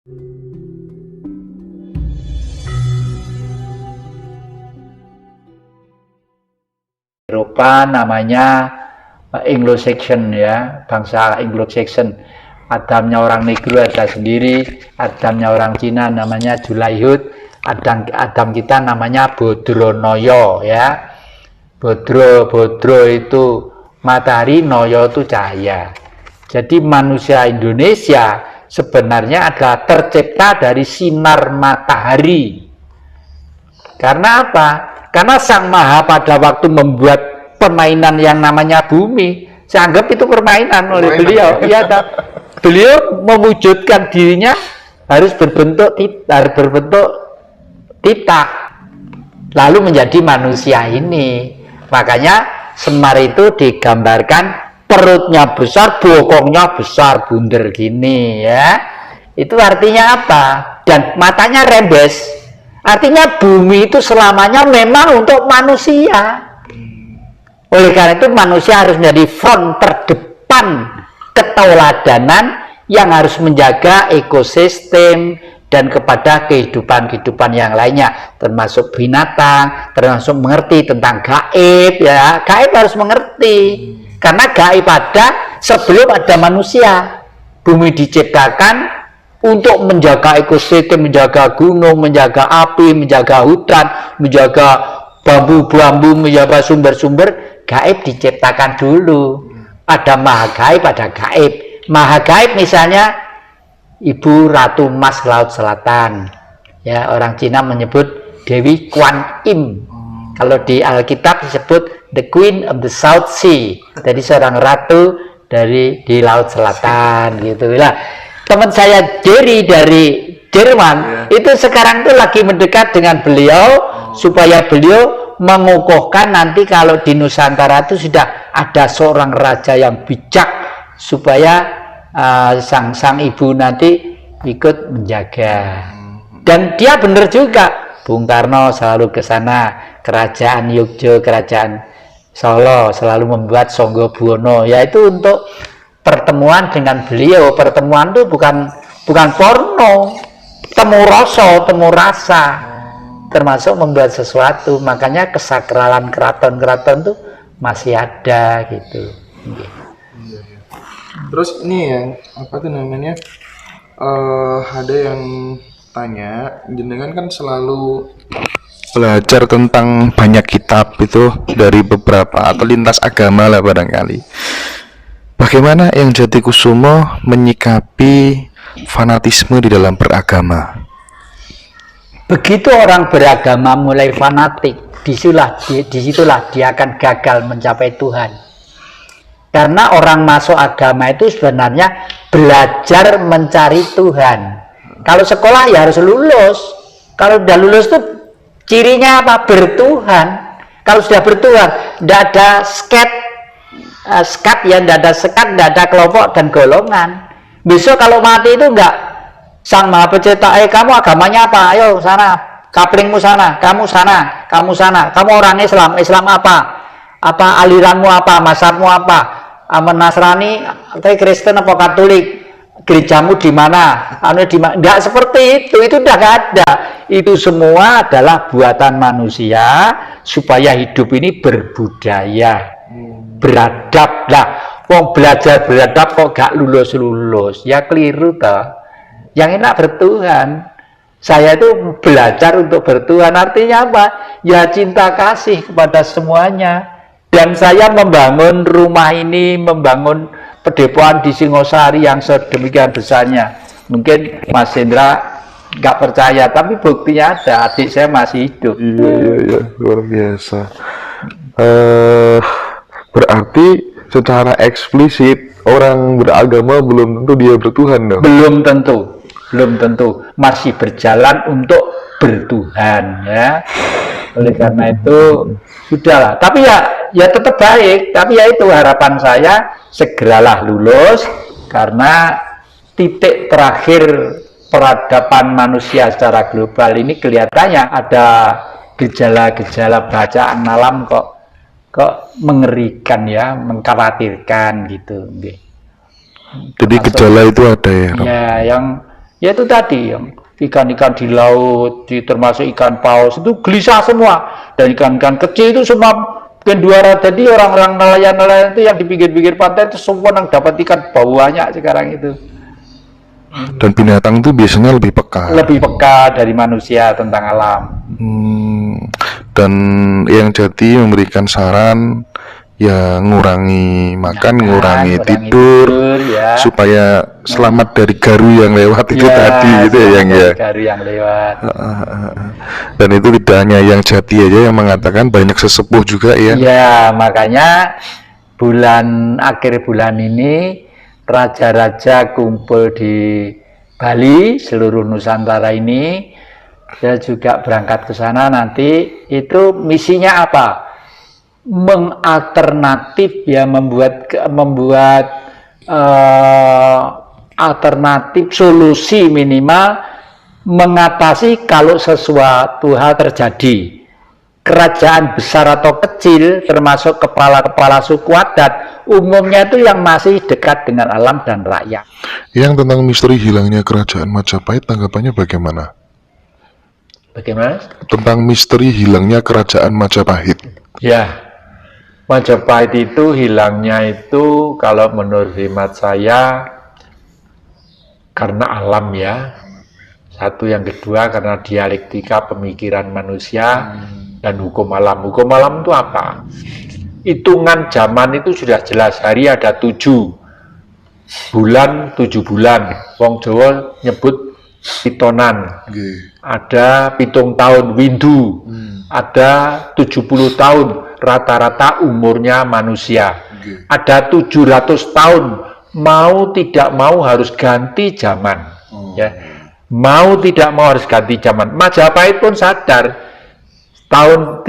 Eropa namanya Anglo-Saxon ya, bangsa Anglo-Saxon. Adamnya orang Negro ada sendiri, Adamnya orang Cina namanya Julaihut, Adam kita namanya Bodronoyo ya. Bodro itu matahari, Noyo itu cahaya. Jadi manusia Indonesia sebenarnya adalah tercipta dari sinar matahari. Karena apa? Karena Sang Maha pada waktu membuat permainan yang namanya bumi, saya anggap itu permainan oleh beliau. Ya, beliau mewujudkan dirinya harus berbentuk titah, lalu menjadi manusia ini. Makanya Semar itu digambarkan perutnya besar, bokongnya besar, bunder gini ya. Itu artinya apa? Dan matanya rembes. Artinya bumi itu selamanya memang untuk manusia. Oleh karena itu manusia harus menjadi front terdepan keteladanan yang harus menjaga ekosistem dan kepada kehidupan-kehidupan yang lainnya, termasuk binatang, termasuk mengerti tentang gaib ya. Gaib harus mengerti. Karena gaib ada sebelum ada manusia. Bumi diciptakan untuk menjaga ekosistem, menjaga gunung, menjaga api, menjaga hutan, menjaga bambu-bambu, menjaga sumber-sumber. Gaib diciptakan dulu. Ada maha gaib, ada gaib. Maha gaib misalnya Ibu Ratu Emas Laut Selatan. Ya, orang Cina menyebut Dewi Kuan Im. Kalau di Alkitab disebut the Queen of the South Sea. Jadi seorang ratu di Laut Selatan gitu lah. Teman saya Jerry dari Jerman itu sekarang tuh lagi mendekat dengan beliau supaya beliau mengukuhkan nanti kalau di Nusantara itu sudah ada seorang raja yang bijak supaya sang ibu nanti ikut menjaga. Dan dia benar juga, Bung Karno selalu ke sana, kerajaan Yogyakarta, kerajaan Solo selalu membuat Songgo Buwono, yaitu untuk pertemuan dengan beliau. Pertemuan itu bukan porno, temu rasa, termasuk membuat sesuatu. Makanya kesakralan keraton-keraton itu masih ada gitu. Terus ini yang apa tuh namanya, ada yang tanya, jenengan kan selalu belajar tentang banyak kitab itu dari beberapa atau lintas agama lah barangkali. Bagaimana yang Jatikusumo menyikapi fanatisme di dalam beragama? Begitu orang beragama mulai fanatik, disitulah dia akan gagal mencapai Tuhan. Karena orang masuk agama itu sebenarnya belajar mencari Tuhan. Kalau sekolah ya harus lulus. Kalau sudah lulus itu cirinya apa? Bertuhan. Kalau sudah bertuhan, tidak ada sekat ya, tidak ada sekat, tidak ada kelompok dan golongan. Besok kalau mati itu enggak, Sang Maha Pencipta, kamu agamanya apa? Ayo sana, kaplingmu sana, kamu sana, kamu sana. Kamu orang Islam, Islam apa? Apa aliranmu apa? Mazhabmu apa? Nasrani, atau Kristen apa Katolik? Gerejamu di mana? Enggak seperti itu udah enggak ada. Itu semua adalah buatan manusia supaya hidup ini berbudaya, beradab lah. Wong belajar beradab kok gak lulus ya keliru toh. Yang enak bertuhan. Saya itu belajar untuk bertuhan, artinya apa? Ya cinta kasih kepada semuanya. Dan saya membangun rumah ini, membangun pedepokan di Singosari yang sedemikian besarnya. Mungkin Mas Hendra nggak percaya, tapi buktinya ada, adik saya masih hidup. Iya, luar biasa. Berarti secara eksplisit orang beragama belum tentu dia bertuhan dong? Belum tentu, masih berjalan untuk bertuhan ya. Oleh karena itu sudahlah, tapi ya tetap baik, tapi ya itu harapan saya segeralah lulus, karena titik terakhir peradaban manusia secara global ini kelihatannya ada gejala-gejala bacaan alam kok mengerikan ya, mengkhawatirkan gitu. Jadi gejala itu ada ya? Ya, Ya itu tadi yang ikan-ikan di laut, termasuk ikan paus itu gelisah semua, dan ikan-ikan kecil itu semua penjuara. Jadi orang-orang nelayan-nelayan itu yang di pinggir-pinggir pantai itu semua yang dapat ikan banyak sekarang itu. Dan binatang itu biasanya lebih peka. Lebih peka dari manusia tentang alam. Dan yang jadi memberikan saran ya ngurangi makan, ngurangi tidur ya, supaya selamat dari garu yang lewat itu tadi gitu ya yang ya. Garu yang lewat. Dan itu tidak hanya yang Jati aja yang mengatakan, banyak sesepuh juga ya. Ya, makanya akhir bulan ini raja-raja kumpul di Bali, seluruh Nusantara ini. Saya juga berangkat ke sana nanti. Itu misinya apa? Mengalternatif ya, membuat alternatif solusi minimal mengatasi kalau sesuatu hal terjadi. Kerajaan besar atau kecil, termasuk kepala-kepala suku adat, umumnya itu yang masih dekat dengan alam dan rakyat. Yang tentang misteri hilangnya kerajaan Majapahit, tanggapannya bagaimana? Bagaimana? Tentang misteri hilangnya kerajaan Majapahit. Ya, Majapahit itu hilangnya itu kalau menurut hemat saya karena alam ya. Satu, yang kedua karena dialektika pemikiran manusia dan hukum alam. Hukum alam itu apa? Hitungan zaman itu sudah jelas. Hari ada 7, bulan 7 bulan. Wong Jawa nyebut pitonan. Ada pitung tahun windu. Ada 70 tahun rata-rata umurnya manusia. Ada 700 tahun. Mau tidak mau harus ganti zaman. Ya. Mau tidak mau harus ganti zaman. Majapahit pun sadar tahun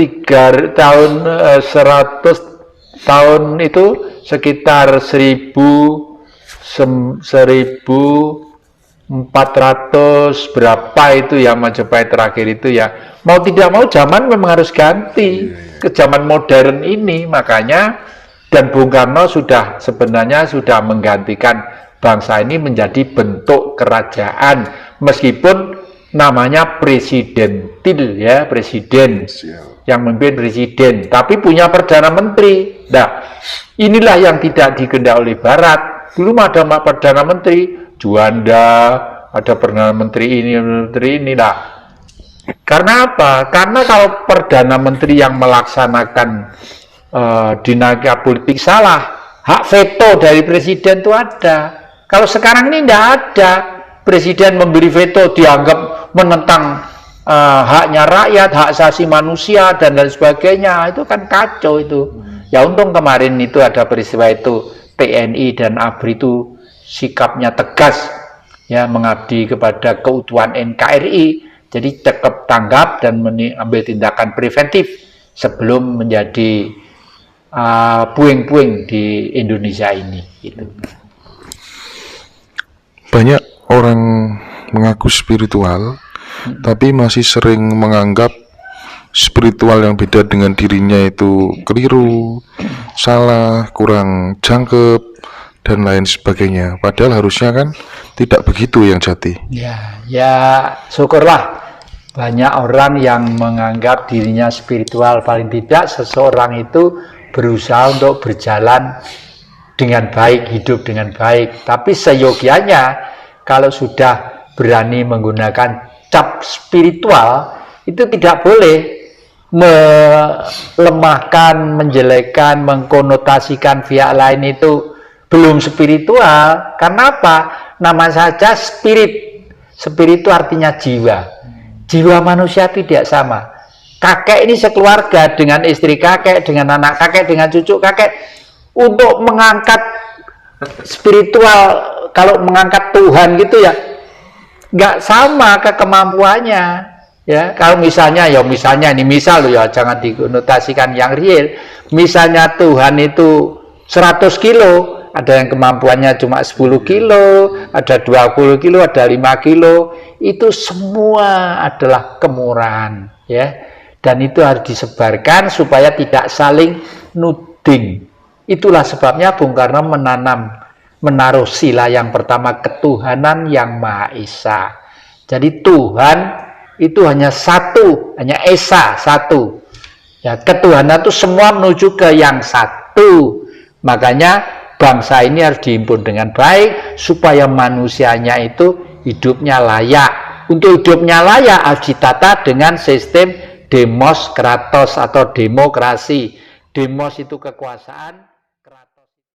100 tahun itu sekitar 1400 berapa itu ya, Majapahit terakhir itu ya. Mau tidak mau zaman memang harus ganti ke zaman modern ini. Makanya dan Bung Karno sebenarnya sudah menggantikan bangsa ini menjadi bentuk kerajaan, meskipun namanya presidentil ya, presiden yang memimpin presiden, tapi punya perdana menteri. Nah, inilah yang tidak dikehendaki oleh Barat. Belum ada perdana menteri, Juanda, ada perdana menteri ini lah. Karena apa? Karena kalau perdana menteri yang melaksanakan dinamika politik salah, hak veto dari presiden itu ada. Kalau sekarang ini tidak ada, presiden memberi veto dianggap menentang haknya rakyat, hak asasi manusia dan lain sebagainya. Itu kan kacau itu. Ya untung kemarin itu ada peristiwa itu, TNI dan ABRI itu sikapnya tegas ya, mengabdi kepada keutuhan NKRI. Jadi cepat tanggap dan mengambil tindakan preventif sebelum menjadi puing-puing di Indonesia ini gitu. Banyak orang mengaku spiritual, tapi masih sering menganggap spiritual yang beda dengan dirinya itu keliru, salah, kurang jangkep, dan lain sebagainya. Padahal harusnya kan tidak begitu yang Jati. Ya syukurlah banyak orang yang menganggap dirinya spiritual. Paling tidak seseorang itu berusaha untuk berjalan dengan baik, hidup dengan baik. Tapi seyogianya kalau sudah berani menggunakan cap spiritual, itu tidak boleh melemahkan, menjelekkan, mengkonotasikan pihak lain itu belum spiritual. Karena apa? Nama saja spirit. Spirit itu artinya jiwa. Jiwa manusia tidak sama. Kakek ini sekeluarga dengan istri kakek, dengan anak kakek, dengan cucu kakek. Untuk mengangkat spiritual, kalau mengangkat Tuhan gitu ya, nggak sama kemampuannya. Ya, kalau misalnya ini misal ya, jangan dikonotasikan yang real. Misalnya Tuhan itu 100 kilo, ada yang kemampuannya cuma 10 kilo, ada 20 kilo, ada 5 kilo. Itu semua adalah kemurahan ya. Dan itu harus disebarkan supaya tidak saling nuding. Itulah sebabnya Bung Karno menanam menaruh sila yang pertama, ketuhanan yang Maha Esa. Jadi Tuhan itu hanya satu, hanya Esa, satu. Ya, ketuhanan itu semua menuju ke yang satu. Makanya bangsa ini harus dihimpun dengan baik supaya manusianya itu hidupnya layak. Untuk hidupnya layak harus ditata dengan sistem demos kratos atau demokrasi. Demos itu kekuasaan.